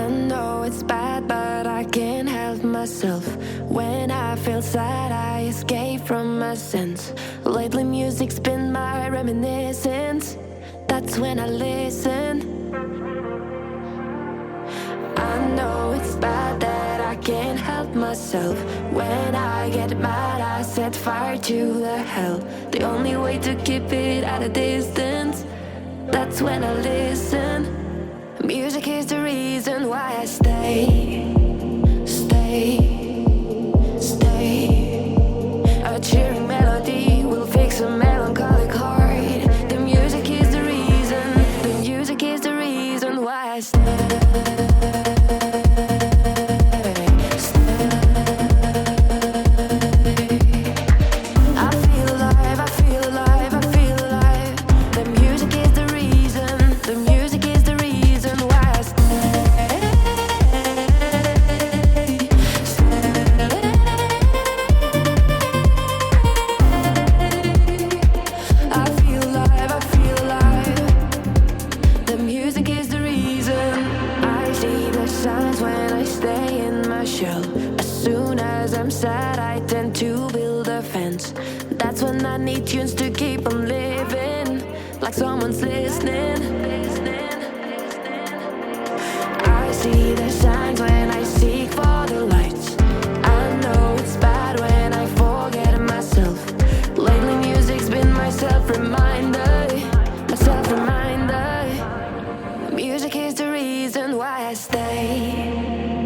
I know it's bad, but I can't help myself. When I feel sad, I escape from my sense. Lately music's been my reminiscence. That's when I listen. I know it's bad that I can't help myself. When I get mad, I set fire to the hell. The only way to keep it at a distance, that's when I listen. Music is the reason why I stay. A cheering melody will fix a melancholic heart. The music is the reason. The music is the reason why I stay. That's when I need tunes to keep on living, like someone's listening. I see the signs when I seek for the lights. I know it's bad when I forget myself. Lately music's been my self-reminder, my self-reminder. Music is the reason why I stay.